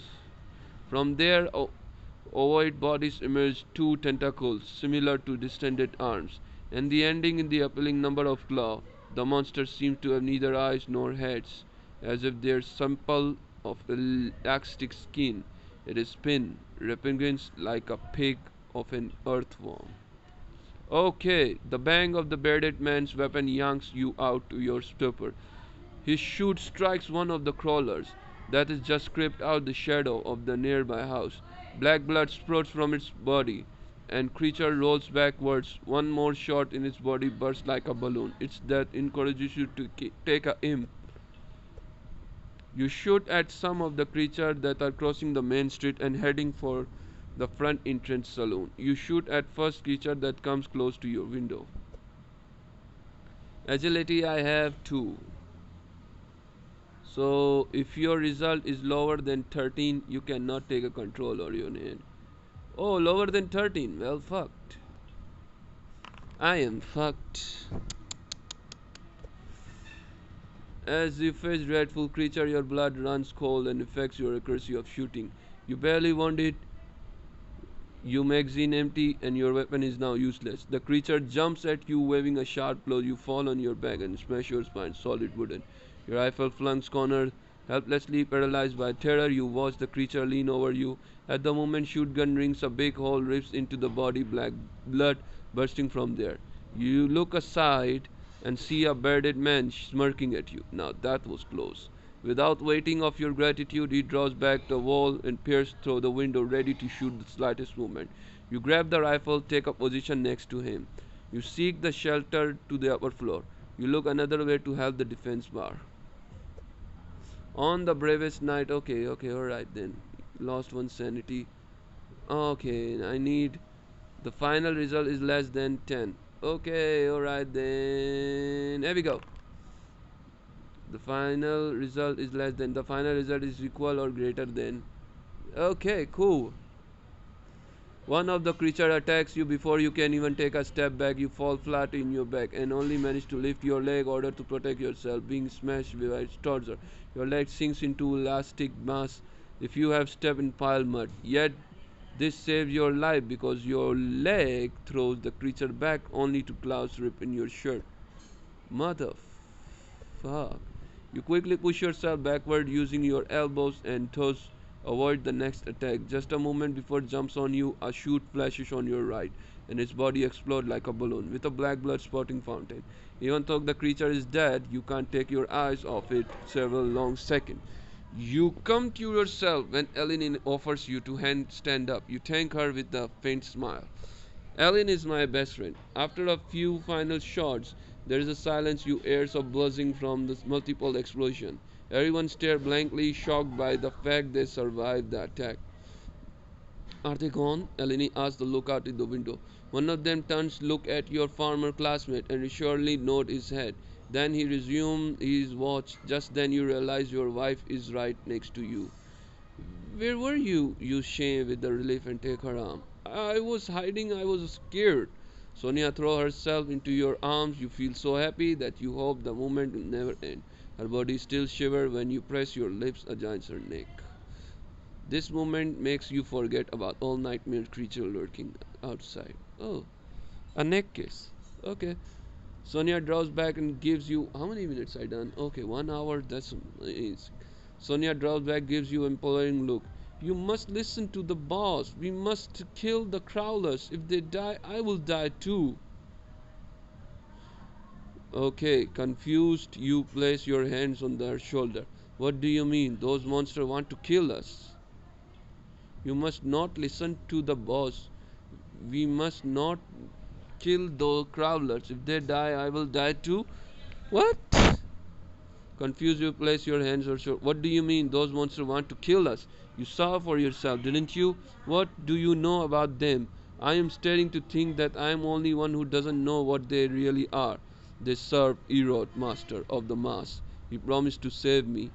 From their ovoid bodies emerge two tentacles, similar to distended arms, and the ending in the appealing number of claw. The monsters seem to have neither eyes nor heads, as if their sample of elastic skin. It is spin, repugnates like a pig of an earthworm. Okay, the bang of the bearded man's weapon yanks you out to your stupor. His shoot strikes one of the crawlers that is just crept out the shadow of the nearby house. Black blood spurts from its body, and creature rolls backwards. One more shot in its body bursts like a balloon. Its death encourages you to take a aim. You shoot at some of the creatures that are crossing the main street and heading for the front entrance saloon. You shoot at first creature that comes close to your window. Agility I have 2. So if your result is lower than 13, you cannot take a control or your hand. Oh, lower than 13. Well, fucked. I am fucked. As you face dreadful creature, your blood runs cold and affects your accuracy of shooting. You barely wounded, your magazine empty, and your weapon is now useless. The creature jumps at you, waving a sharp blow. You fall on your back and smash your spine, solid wooden. Your rifle flung cornered, helplessly paralyzed by terror. You watch the creature lean over you. At the moment shotgun rings, a big hole rips into the body, black blood bursting from there. You look aside and see a bearded man smirking at you. Now that was close. Without waiting of your gratitude, he draws back the wall and peers through the window, ready to shoot the slightest movement. You grab the rifle, take a position next to him. You seek the shelter to the upper floor. You look another way to help the defense bar. On the bravest night, okay, alright then. Lost one sanity. Okay, I need. The final result is less than 10. Okay, alright then. Here we go. The final result is less than. The final result is equal or greater than. Okay, cool. One of the creature attacks you before you can even take a step back. You fall flat in your back and only manage to lift your leg in order to protect yourself, being smashed by its torso. Your leg sinks into elastic mass if you have stepped in pile mud. Yet this saves your life because your leg throws the creature back only to claws rip in your shirt. Mother fuck. You quickly push yourself backward using your elbows and toes. Avoid the next attack. Just a moment before it jumps on you, a shoot flashes on your right, and its body explodes like a balloon with a black blood spouting fountain. Even though the creature is dead, you can't take your eyes off it several long seconds. You come to yourself when Ellen offers you to stand up. You thank her with a faint smile. Ellen is my best friend. After a few final shots, there is a silence, you airs of buzzing from the multiple explosion. Everyone stares blankly, shocked by the fact they survived the attack. Are they gone? Eleni asks the lookout in the window. One of them turns to look at your former classmate and reassuringly nods his head. Then he resumes his watch. Just then you realize your wife is right next to you. Where were you? You say with the relief and take her arm. I was hiding, I was scared. Sonia throws herself into your arms. You feel so happy that you hope the moment will never end. Her body still shivers when you press your lips against her neck. This moment makes you forget about all nightmare creature lurking outside. Oh, a neck kiss. Okay. Sonia draws back and gives you how many minutes I done? Okay, 1 hour. That's amazing. Sonia draws back, gives you imploring look. You must listen to the boss. We must kill the crawlers. If they die, I will die too. Okay, confused, you place your hands on their shoulder. What do you mean? Those monsters want to kill us. You must not listen to the boss. We must not kill those crawlers. If they die, I will die too. What? Confused, you place your hands on shoulder. What do you mean? Those monsters want to kill us. You saw for yourself, didn't you? What do you know about them? I am starting to think that I am only one who doesn't know what they really are. They serve Erod, master of the mass. He promised to save me.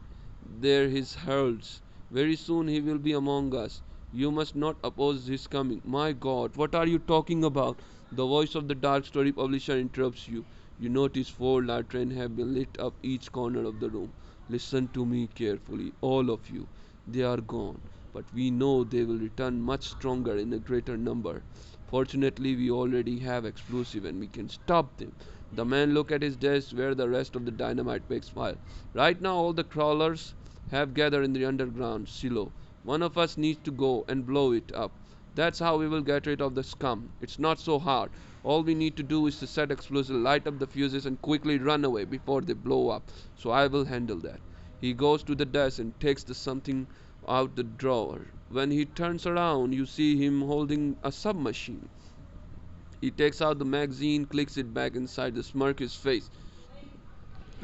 There his heralds. Very soon he will be among us. You must not oppose his coming. My God, what are you talking about? The voice of the dark story publisher interrupts you. You notice 4 lanterns have been lit up each corner of the room. Listen to me carefully, all of you. They are gone, but we know they will return much stronger in a greater number. Fortunately, we already have explosive and we can stop them. The man looked at his desk where the rest of the dynamite bakes fire. Right now, all the crawlers have gathered in the underground silo. One of us needs to go and blow it up. That's how we will get rid of the scum. It's not so hard. All we need to do is to set explosives, light up the fuses, and quickly run away before they blow up. So I will handle that. He goes to the desk and takes the something out the drawer. When he turns around, you see him holding a submachine. He takes out the magazine, clicks it back inside the smirk his face.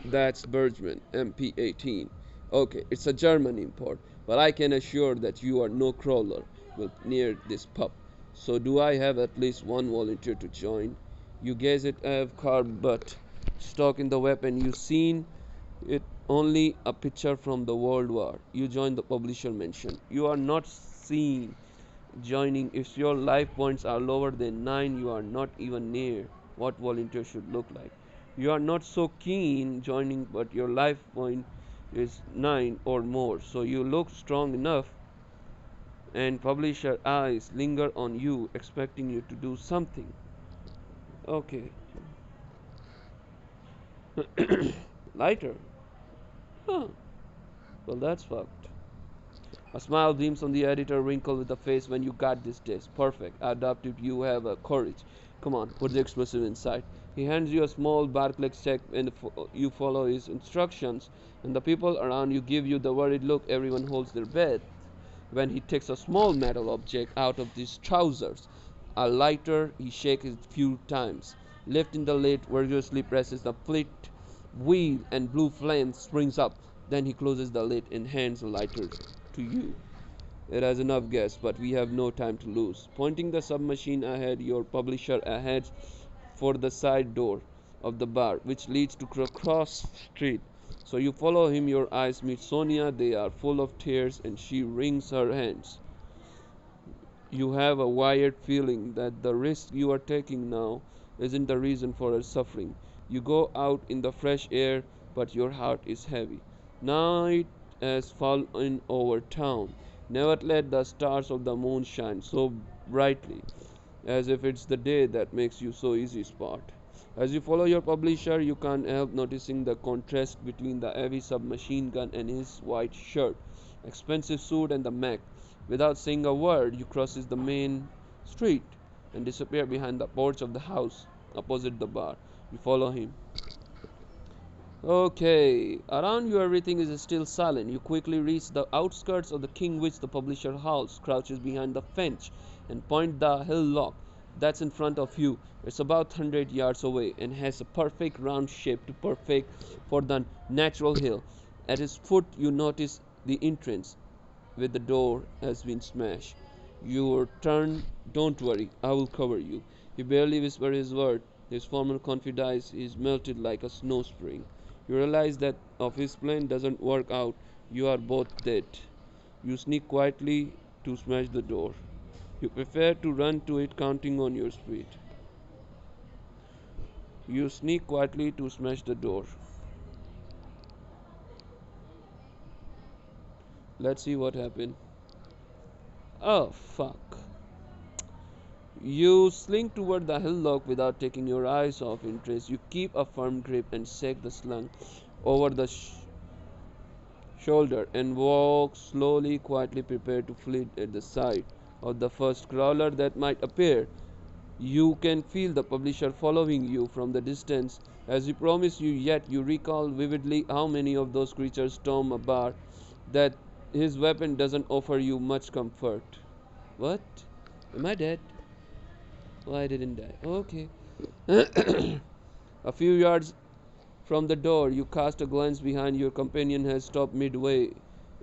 That's Bergman MP18. Okay, it's a German import, but I can assure that you are no crawler will near this pup. So do I have at least one volunteer to join? You gaze at Av Carbut, stock in the weapon. You seen it only a picture from the World War. You join the publisher mentioned. You are not seen joining. If your life points are lower than 9, you are not even near what volunteer should look like. You are not so keen joining, but your life point is 9 or more, so you look strong enough, and publisher eyes linger on you, expecting you to do something. Okay. Lighter. Huh. Well, that's fucked. A smile beams on the editor, wrinkled with the face. When you got this disc. Perfect. Adaptive, you have a courage. Come on, put the explosive inside. He hands you a small bark-like sack and you follow his instructions. And the people around you give you the worried look. Everyone holds their breath when he takes a small metal object out of his trousers. A lighter, he shakes it a few times, lifting the lid, vigorously presses the flint wheel, and blue flame springs up. Then he closes the lid and hands the lighter to you. It has enough gas, but we have no time to lose. Pointing the submachine ahead, your publisher heads for the side door of the bar, which leads to cross street. So you follow him. Your eyes meet Sonia. They are full of tears, and she wrings her hands. You have a wired feeling that the risk you are taking now isn't the reason for her suffering. You go out in the fresh air, but your heart is heavy. Night has fallen over town. Never let the stars of the moon shine so brightly, as if it's the day that makes you so easy spot. As you follow your publisher, you can't help noticing the contrast between the heavy submachine gun and his white shirt, expensive suit, and the Mac. Without saying a word, you crosses the main street and disappear behind the porch of the house opposite the bar. You follow him. Okay, around you everything is still silent. You quickly reach the outskirts of the King, which the publisher house crouches behind the fence and point the hillock that's in front of you. It's about 100 yards away and has a perfect round shape to perfect for the natural hill. At its foot you notice the entrance with the door has been smashed. Your turn, don't worry, I will cover you. He barely whispers his word. His former confidence is melted like a snow spring. You realize that if his plan doesn't work out, you are both dead. You sneak quietly to smash the door. You prefer to run to it counting on your speed. You sneak quietly to smash the door. Let's see what happened. Oh, fuck. You slink toward the hillock without taking your eyes off interest. You keep a firm grip and shake the slung over the shoulder and walk slowly, quietly, prepared to flee at the sight of the first crawler that might appear. You can feel the publisher following you from the distance as he promised you, yet you recall vividly how many of those creatures storm a bar that his weapon doesn't offer you much comfort. What? Am I dead? Oh, I didn't die. Okay. A few yards from the door, you cast a glance behind. Your companion has stopped midway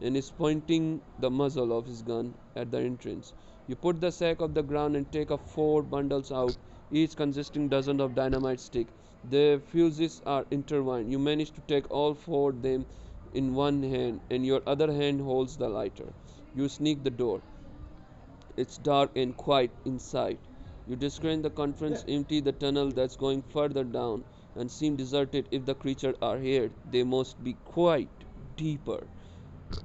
and is pointing the muzzle of his gun at the entrance. You put the sack on the ground and take 4 bundles out, each consisting dozen of dynamite sticks. The fuses are intertwined. You manage to take all 4 of them in one hand, and your other hand holds the lighter. You sneak the door. It's dark and quiet inside. You discern the conference empty, the tunnel that's going further down and seem deserted. If the creatures are here, they must be quite deeper.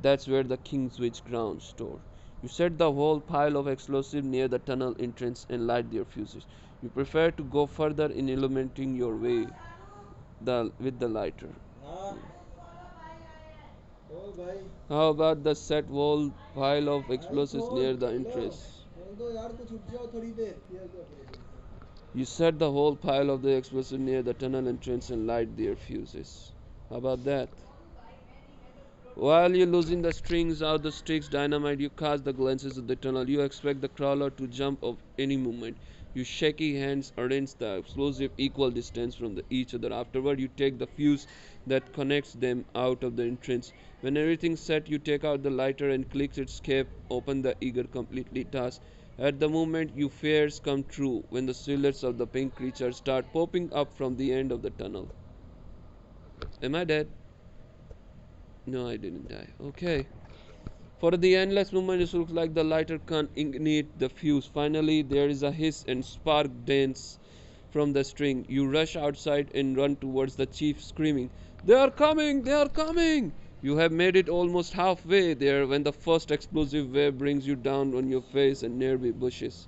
That's where the Kingswich ground store. You set the whole pile of explosives near the tunnel entrance and light their fuses. You prefer to go further in illuminating your way with the lighter. How about the set whole pile of explosives near the entrance? You set the whole pile of the explosives near the tunnel entrance and light their fuses. How about that? While you're losing the strings out the sticks dynamite, you cast the glances of the tunnel. You expect the crawler to jump at any moment. Your shaky hands arrange the explosive equal distance from each other. Afterward, you take the fuse that connects them out of the entrance. When everything's set, you take out the lighter and click its cap, open the eager completely task. At the moment, your fears come true when the silhouettes of the pink creatures start popping up from the end of the tunnel. Am I dead? No, I didn't die. Okay. For the endless moment, it looks like the lighter can't ignite the fuse. Finally, there is a hiss and spark dance from the string. You rush outside and run towards the chief, screaming, "They are coming! They are coming!" You have made it almost halfway there when the first explosive wave brings you down on your face and nearby bushes.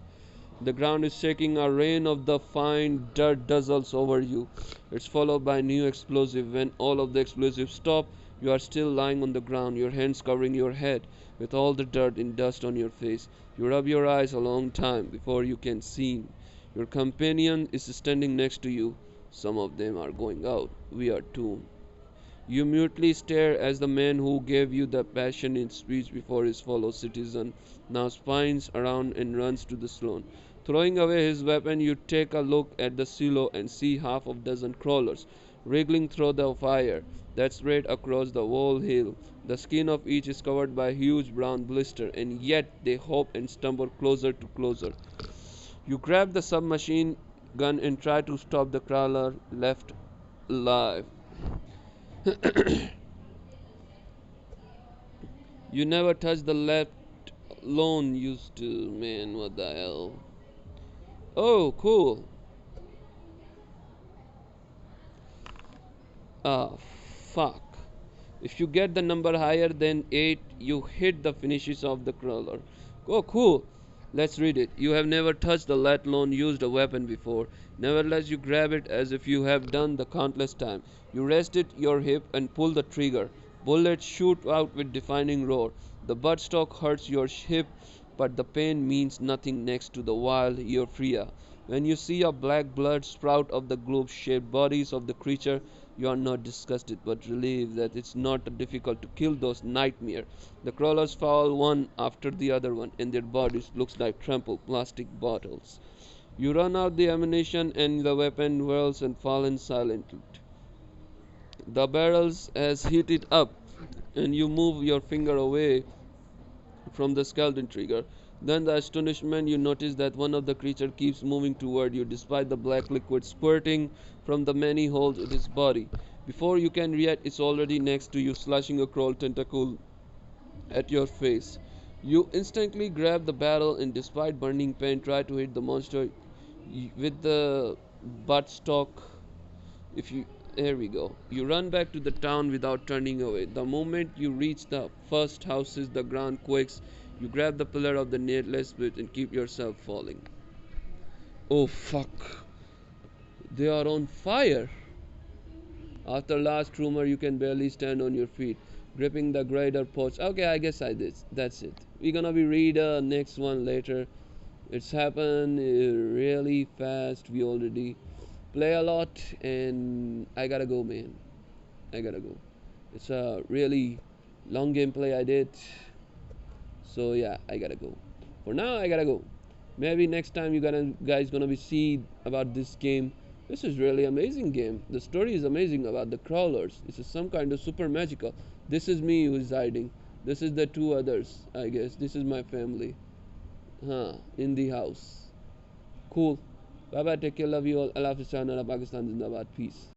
The ground is shaking. A rain of the fine dirt drizzles over you. It's followed by new explosive. When all of the explosives stop, you are still lying on the ground, your hands covering your head with all the dirt and dust on your face. You rub your eyes a long time before you can see. Your companion is standing next to you, Some of them are going out. We are too. You mutely stare as the man who gave you the passionate speech before his fellow citizen now spins around and runs to the saloon. Throwing away his weapon, you take a look at the silo and see half a dozen crawlers wriggling through the fire that spread across the whole hill. The skin of each is covered by a huge brown blister, and yet they hop and stumble closer to closer. You grab the submachine gun and try to stop the crawler left alive. You never touch the left loan used to, man, what the hell? Oh, cool. Ah, fuck. If you get the number higher than 8, you hit the finishes of the crawler. Oh, cool. Let's read it. You have never touched the let alone used a weapon before. Nevertheless, you grab it as if you have done the countless time. You rest it your hip and pull the trigger. Bullets shoot out with deafening roar. The buttstock hurts your hip, but the pain means nothing next to the wild euphoria. When you see a black blood sprout of the globe-shaped bodies of the creature, you are not disgusted but relieved that it's not difficult to kill those nightmare. The crawlers fall one after the other one, and their bodies looks like trampled plastic bottles. You run out the ammunition, and the weapon whirls and falls silently. The barrels has heated up, and you move your finger away from the skeleton trigger. Then the astonishment you notice that one of the creature keeps moving toward you despite the black liquid spurting from the many holes in its body. Before you can react, it's already next to you, slashing a crawl tentacle at your face. You instantly grab the barrel and despite burning pain try to hit the monster with the buttstock. If you Here we go. You run back to the town without turning away. The moment you reach the first houses, the ground quakes. You grab the pillar of the needless bit and keep yourself falling. Oh fuck. They are on fire. After last rumor, you can barely stand on your feet, gripping the grader post. Okay, I guess I did. That's it. We're gonna be read next one later. It's happened really fast. We already play a lot, and I gotta go, man. I gotta go. It's a really long gameplay I did. So yeah, I gotta go. For now, I gotta go. Maybe next time you guys gonna be see about this game. This is really amazing game. The story is amazing about the crawlers. This is some kind of super magical. This is me who is hiding. This is the two others, I guess. This is my family. In the house. Cool. Bye bye. Take care. Love you all. Allah Hafiz. Pakistan Zindabad. Peace.